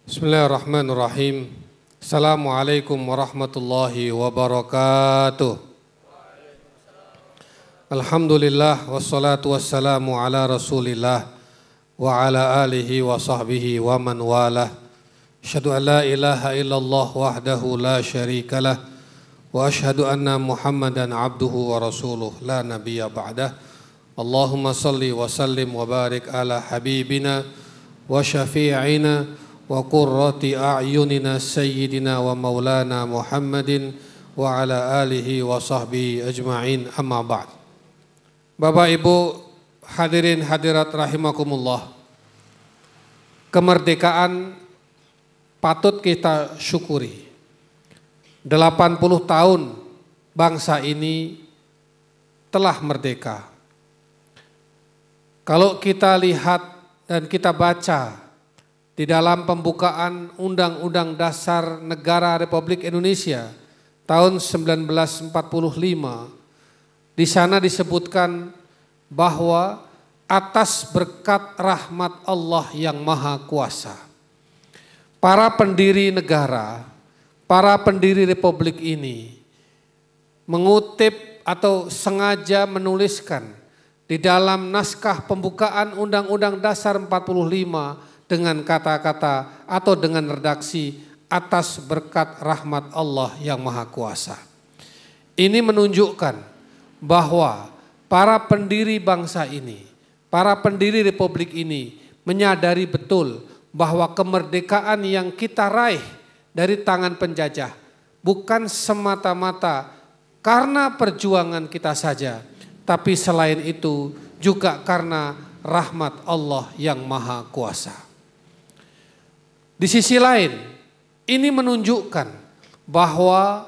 Bismillahirrahmanirrahim. Assalamualaikum warahmatullahi wabarakatuh. Alhamdulillah wassalatu wassalamu ala rasulillah wa ala alihi wa sahbihi wa man walah. Asyhadu an la ilaha illallah wahdahu la syarikalah wa asyhadu anna Muhammadan abduhu wa rasuluh la nabiyya ba'dah. Allahumma salli wa sallim wa barik ala habibina wa syafi'ina wa qurrati a'yunina sayyidina wa maulana Muhammadin wa ala alihi wa sahbihi ajma'in, amma ba'd. Bapak Ibu hadirin hadirat rahimakumullah, kemerdekaan patut kita syukuri. 80 tahun bangsa ini telah merdeka. Kalau kita lihat dan kita baca di dalam pembukaan Undang-Undang Dasar Negara Republik Indonesia tahun 1945, di sana disebutkan bahwa atas berkat rahmat Allah yang Maha Kuasa, para pendiri negara, para pendiri Republik ini mengutip atau sengaja menuliskan di dalam naskah pembukaan Undang-Undang Dasar 45 dengan kata-kata atau dengan redaksi atas berkat rahmat Allah yang Maha Kuasa. Ini menunjukkan bahwa para pendiri bangsa ini, para pendiri Republik ini menyadari betul bahwa kemerdekaan yang kita raih dari tangan penjajah bukan semata-mata karena perjuangan kita saja, tapi selain itu juga karena rahmat Allah yang Maha Kuasa. Di sisi lain, ini menunjukkan bahwa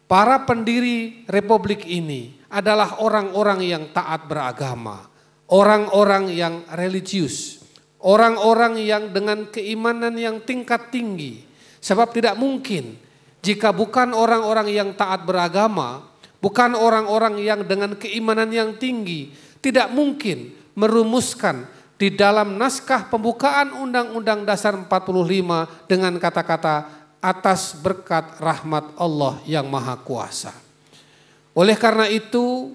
para pendiri Republik ini adalah orang-orang yang taat beragama, orang-orang yang religius, orang-orang yang dengan keimanan yang tingkat tinggi. Sebab tidak mungkin jika bukan orang-orang yang taat beragama, bukan orang-orang yang dengan keimanan yang tinggi, tidak mungkin merumuskan di dalam naskah pembukaan Undang-Undang Dasar 45 dengan kata-kata atas berkat rahmat Allah yang Maha Kuasa. Oleh karena itu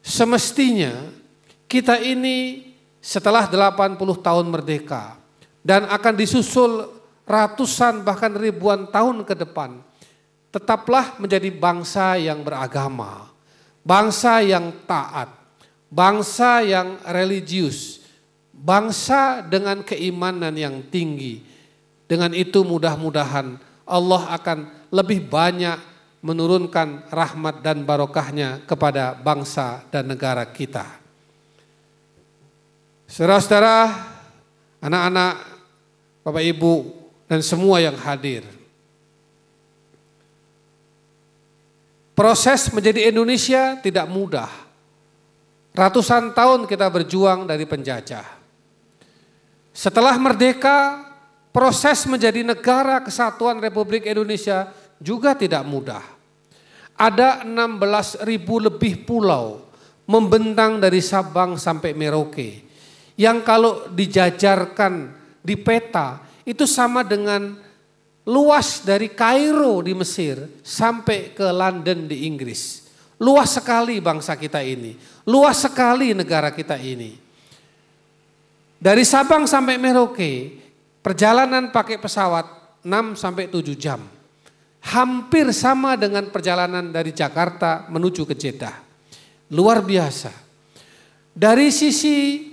semestinya kita ini setelah 80 tahun merdeka dan akan disusul ratusan bahkan ribuan tahun ke depan, tetaplah menjadi bangsa yang beragama, bangsa yang taat, bangsa yang religius, bangsa dengan keimanan yang tinggi. Dengan itu mudah-mudahan Allah akan lebih banyak menurunkan rahmat dan barokahnya kepada bangsa dan negara kita. Saudara-saudara, anak-anak, Bapak Ibu dan semua yang hadir. Proses menjadi Indonesia tidak mudah. Ratusan tahun kita berjuang dari penjajah. Setelah merdeka, proses menjadi negara kesatuan Republik Indonesia juga tidak mudah. Ada 16.000 lebih pulau membentang dari Sabang sampai Merauke, yang kalau dijajarkan di peta itu sama dengan luas dari Kairo di Mesir sampai ke London di Inggris. Luas sekali bangsa kita ini, luas sekali negara kita ini. Dari Sabang sampai Merauke, perjalanan pakai pesawat 6 sampai 7 jam. Hampir sama dengan perjalanan dari Jakarta menuju ke Jeddah. Luar biasa. Dari sisi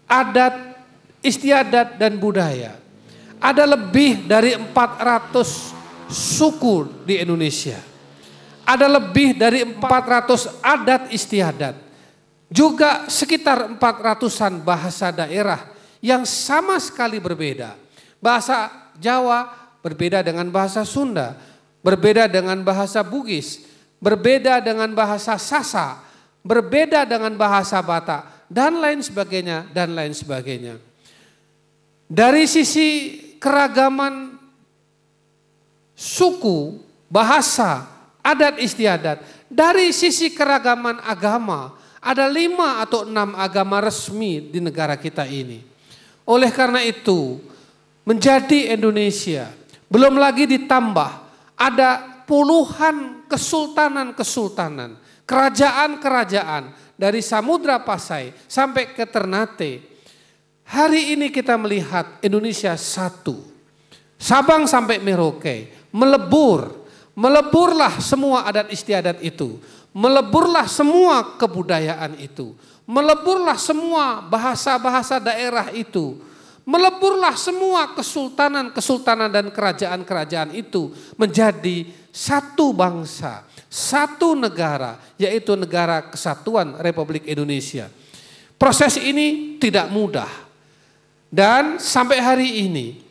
adat, istiadat dan budaya, ada lebih dari 400 suku di Indonesia. Ada lebih dari 400 adat istiadat. Juga sekitar 400-an bahasa daerah yang sama sekali berbeda. Bahasa Jawa berbeda dengan bahasa Sunda, berbeda dengan bahasa Bugis, berbeda dengan bahasa Sasa, berbeda dengan bahasa Batak, dan lain sebagainya, dan lain sebagainya. Dari sisi keragaman suku, bahasa, adat istiadat, dari sisi keragaman agama, ada 5 atau 6 agama resmi di negara kita ini. Oleh karena itu, menjadi Indonesia. Belum lagi ditambah ada puluhan kesultanan-kesultanan, kerajaan-kerajaan dari Samudra Pasai sampai ke Ternate. Hari ini kita melihat Indonesia satu. Sabang sampai Merauke meleburlah semua adat istiadat itu. Meleburlah semua kebudayaan itu. Meleburlah semua bahasa-bahasa daerah itu. Meleburlah semua kesultanan-kesultanan dan kerajaan-kerajaan itu menjadi satu bangsa, satu negara, yaitu Negara Kesatuan Republik Indonesia. Proses ini tidak mudah. Dan sampai hari ini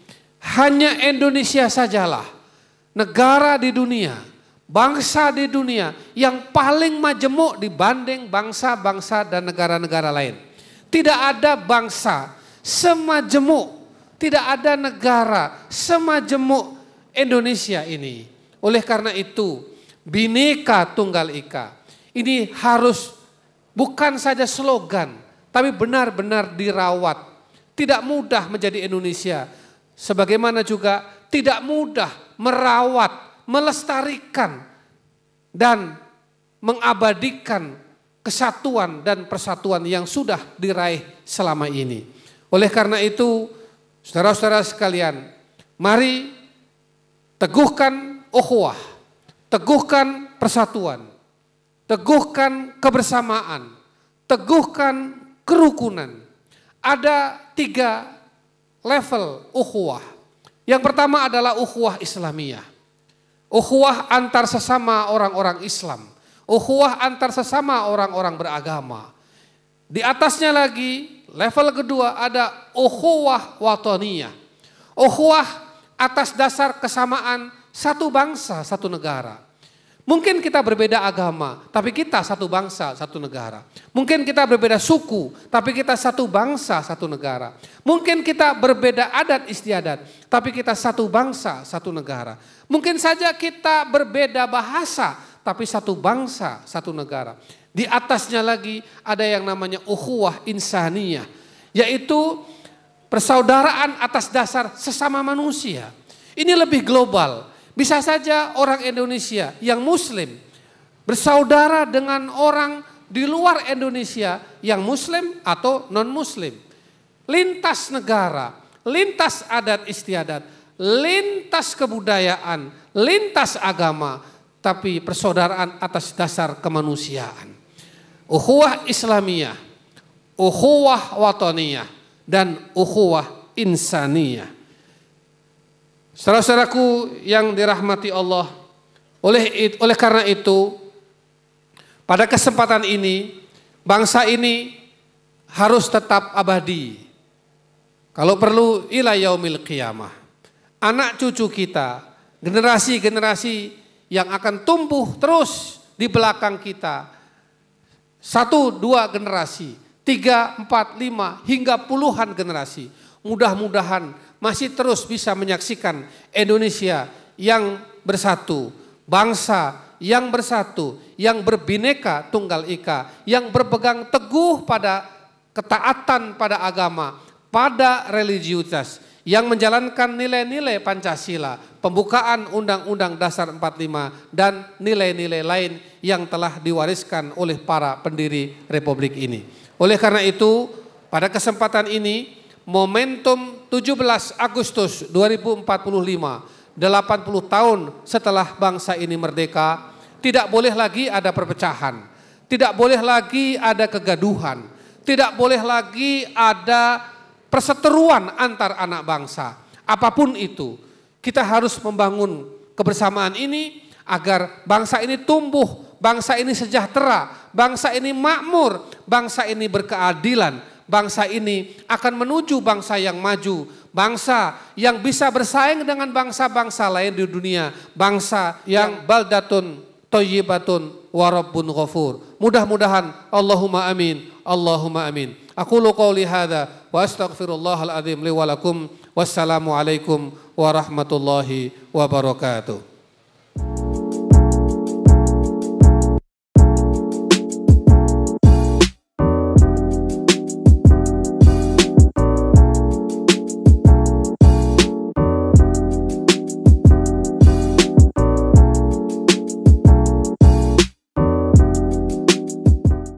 hanya Indonesia sajalah negara di dunia, bangsa di dunia yang paling majemuk dibanding bangsa-bangsa dan negara-negara lain. Tidak ada bangsa semajemuk, tidak ada negara semajemuk Indonesia ini. Oleh karena itu, Bhinneka Tunggal Ika ini harus bukan saja slogan, tapi benar-benar dirawat. Tidak mudah menjadi Indonesia, sebagaimana juga tidak mudah merawat, melestarikan, dan mengabadikan kesatuan dan persatuan yang sudah diraih selama ini. Oleh karena itu, saudara-saudara sekalian, mari teguhkan ukhuwah, teguhkan persatuan, teguhkan kebersamaan, teguhkan kerukunan. Ada 3 level ukhuwah. Yang pertama adalah ukhuwah Islamiyah. Ukhuwah antar sesama orang-orang Islam. Ukhuwah antar sesama orang-orang beragama. Di atasnya lagi, level kedua ada ukhuwah wataniyah. Ukhuwah atas dasar kesamaan satu bangsa, satu negara. Mungkin kita berbeda agama, tapi kita satu bangsa, satu negara. Mungkin kita berbeda suku, tapi kita satu bangsa, satu negara. Mungkin kita berbeda adat istiadat, tapi kita satu bangsa, satu negara. Mungkin saja kita berbeda bahasa, tapi satu bangsa, satu negara. Di atasnya lagi ada yang namanya ukhuwah insaniyah, yaitu persaudaraan atas dasar sesama manusia. Ini lebih global. Bisa saja orang Indonesia yang muslim bersaudara dengan orang di luar Indonesia yang muslim atau non-muslim. Lintas negara, lintas adat istiadat, lintas kebudayaan, lintas agama, tapi persaudaraan atas dasar kemanusiaan. Ukhuwah Islamiyah, ukhuwah wataniyah, dan ukhuwah insaniyah. Saudara-saudaraku yang dirahmati Allah, oleh karena itu, pada kesempatan ini, bangsa ini harus tetap abadi. Kalau perlu ila yaumil qiyamah. Anak cucu kita, generasi-generasi yang akan tumbuh terus di belakang kita. 1, 2 generasi, 3, 4, 5 hingga puluhan generasi. Mudah-mudahan masih terus bisa menyaksikan Indonesia yang bersatu, bangsa yang bersatu, yang berbineka tunggal ika, yang berpegang teguh pada ketaatan pada agama, pada religiusitas, yang menjalankan nilai-nilai Pancasila, pembukaan Undang-Undang Dasar 45, dan nilai-nilai lain yang telah diwariskan oleh para pendiri Republik ini. Oleh karena itu, pada kesempatan ini, momentum 17 Agustus 2045, 80 tahun setelah bangsa ini merdeka, tidak boleh lagi ada perpecahan, tidak boleh lagi ada kegaduhan, tidak boleh lagi ada perseteruan antar anak bangsa. Apapun itu, kita harus membangun kebersamaan ini agar bangsa ini tumbuh, bangsa ini sejahtera, bangsa ini makmur, bangsa ini berkeadilan. Bangsa ini akan menuju bangsa yang maju, bangsa yang bisa bersaing dengan bangsa-bangsa lain di dunia, bangsa yang baldatun thayyibatun wa rabbun ghafur. Mudah-mudahan Allahumma amin, Allahumma amin. Aqulu qouli hadza wa astaghfirullahal azim li wa lakum. Wassalamu alaikum warahmatullahi wabarakatuh.